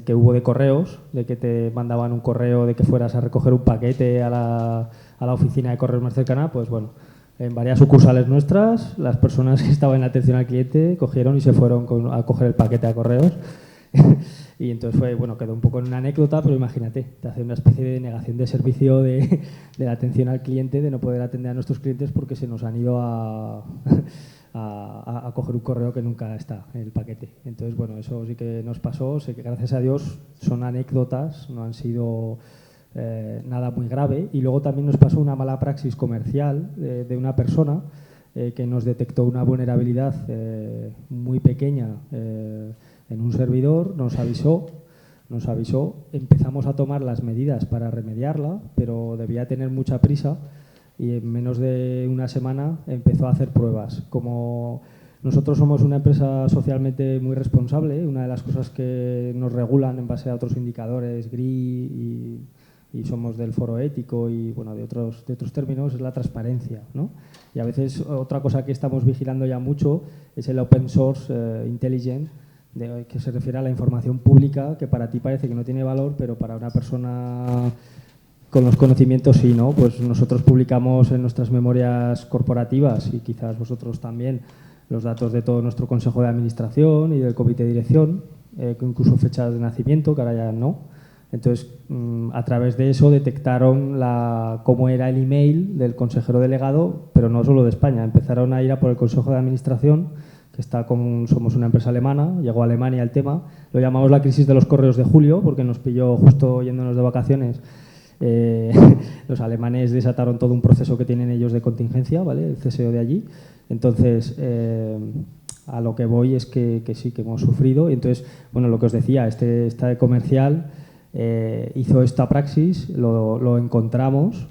que hubo de correos, de que te mandaban un correo de que fueras a recoger un paquete a la oficina de correos más cercana. Pues bueno, en varias sucursales nuestras, las personas que estaban en atención al cliente cogieron y se fueron a coger el paquete a correos. Y entonces quedó un poco en una anécdota, pero imagínate, te hace una especie de negación de servicio de la atención al cliente, de no poder atender a nuestros clientes porque se nos han ido a coger un correo que nunca está en el paquete. Entonces, eso sí que nos pasó. Sé que gracias a Dios son anécdotas, no han sido nada muy grave. Y luego también nos pasó una mala praxis comercial de una persona que nos detectó una vulnerabilidad muy pequeña en un servidor, nos avisó, empezamos a tomar las medidas para remediarla, pero debía tener mucha prisa y en menos de una semana empezó a hacer pruebas. Como nosotros somos una empresa socialmente muy responsable, una de las cosas que nos regulan en base a otros indicadores, GRI, y somos del foro ético y de otros términos, es la transparencia, ¿no? Y a veces otra cosa que estamos vigilando ya mucho es el open source intelligent, que se refiere a la información pública, que para ti parece que no tiene valor, pero para una persona con los conocimientos sí, ¿no? Pues nosotros publicamos en nuestras memorias corporativas, y quizás vosotros también, los datos de todo nuestro consejo de administración y del comité de dirección, incluso fechas de nacimiento, que ahora ya no. Entonces, a través de eso detectaron cómo era el email del consejero delegado, pero no solo de España. Empezaron a ir a por el consejo de administración, que somos una empresa alemana, llegó a Alemania el tema. Lo llamamos la crisis de los correos de julio, porque nos pilló justo yéndonos de vacaciones. Los alemanes desataron todo un proceso que tienen ellos de contingencia, ¿vale? El CSO de allí. Entonces, a lo que voy es que sí, que hemos sufrido. Y entonces, lo que os decía, este comercial hizo esta praxis, lo encontramos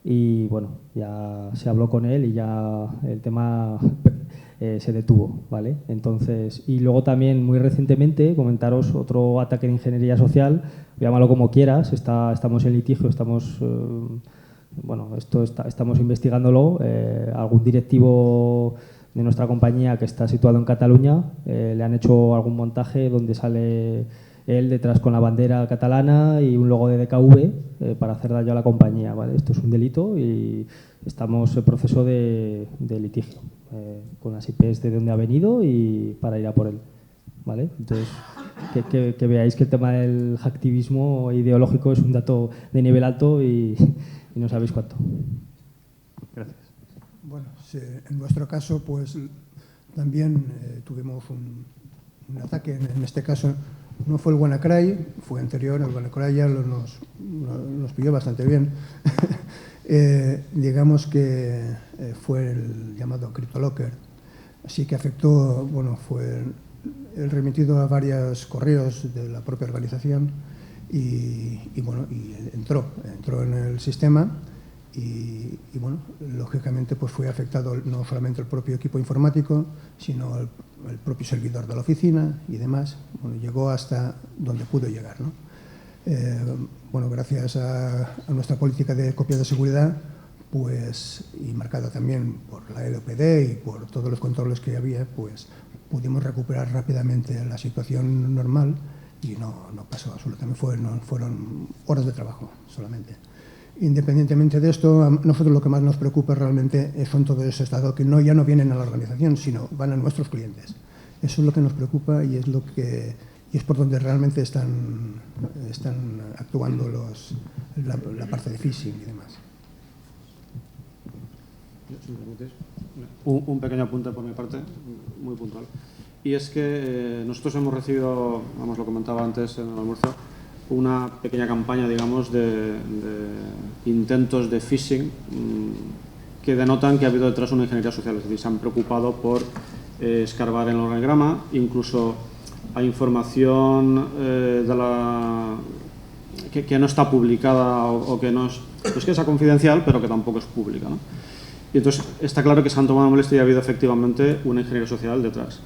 y ya se habló con él y ya el tema se detuvo, ¿vale? Entonces, y luego también muy recientemente comentaros otro ataque de ingeniería social, llámalo como quieras, estamos en litigio, estamos investigándolo. Algún directivo de nuestra compañía que está situado en Cataluña le han hecho algún montaje donde sale él detrás con la bandera catalana y un logo de DKV para hacer daño a la compañía, ¿vale? Esto es un delito y estamos en proceso de litigio con las IPs de dónde ha venido y para ir a por él, ¿vale? Entonces, que veáis que el tema del hacktivismo ideológico es un dato de nivel alto y no sabéis cuánto. Gracias. Sí, en nuestro caso, pues también tuvimos un ataque, en este caso no fue el WannaCry, fue anterior. El WannaCry ya nos pilló bastante bien. Digamos que fue el llamado CryptoLocker, así que afectó, fue el remitido a varios correos de la propia organización y entró en el sistema y lógicamente pues fue afectado no solamente el propio equipo informático, sino el propio servidor de la oficina y demás. Llegó hasta donde pudo llegar, ¿no? Gracias a nuestra política de copia de seguridad, pues, y marcada también por la LOPD y por todos los controles que había, pues pudimos recuperar rápidamente la situación normal y no pasó absolutamente, fueron horas de trabajo solamente. Independientemente de esto, a nosotros lo que más nos preocupa realmente son todos esos datos que ya no vienen a la organización, sino van a nuestros clientes. Eso es lo que nos preocupa y es por donde realmente están actuando la parte de phishing y demás. Un pequeño apunte por mi parte, muy puntual. Y es que nosotros hemos recibido, lo comentaba antes en el almuerzo, una pequeña campaña, digamos, de intentos de phishing que denotan que ha habido detrás una ingeniería social. Es decir, se han preocupado por escarbar en el organigrama, incluso hay información que no está publicada o que no es, pues que es confidencial, pero que tampoco es pública, ¿no? Y entonces está claro que se han tomado la molestia y ha habido efectivamente una ingeniería social detrás.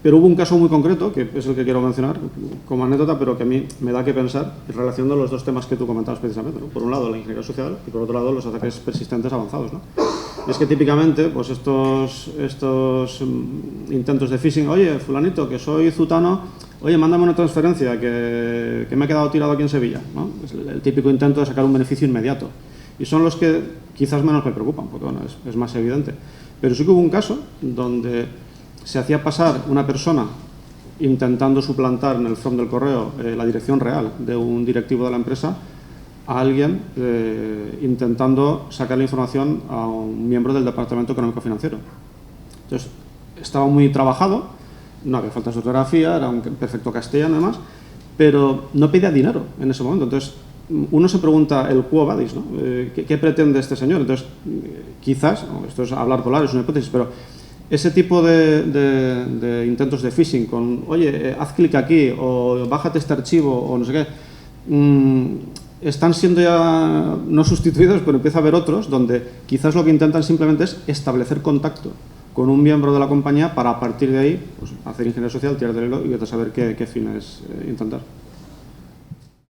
Pero hubo un caso muy concreto, que es el que quiero mencionar como anécdota, pero que a mí me da que pensar en relación con los dos temas que tú comentabas precisamente, ¿no? Por un lado, la ingeniería social y por otro lado, los ataques persistentes avanzados, ¿no? Y es que típicamente, pues estos intentos de phishing, oye, fulanito, que soy zutano, oye, mándame una transferencia que me he quedado tirado aquí en Sevilla, ¿no? Es el típico intento de sacar un beneficio inmediato. Y son los que quizás menos me preocupan, porque bueno, es más evidente. Pero sí que hubo un caso donde se hacía pasar una persona intentando suplantar en el front del correo la dirección real de un directivo de la empresa a alguien intentando sacar la información a un miembro del Departamento Económico Financiero. Entonces, estaba muy trabajado, no había faltas de ortografía, era un perfecto castellano además, pero no pedía dinero en ese momento. Entonces, uno se pregunta el quo vadis, ¿no? ¿Qué pretende este señor? Entonces, quizás, esto es hablar volar, es una hipótesis, pero ese tipo de intentos de phishing con, oye, haz clic aquí o bájate este archivo o no sé qué, están siendo ya no sustituidos, pero empieza a haber otros donde quizás lo que intentan simplemente es establecer contacto con un miembro de la compañía para a partir de ahí pues, hacer ingeniería social, tirar del hilo y saber qué fines intentar.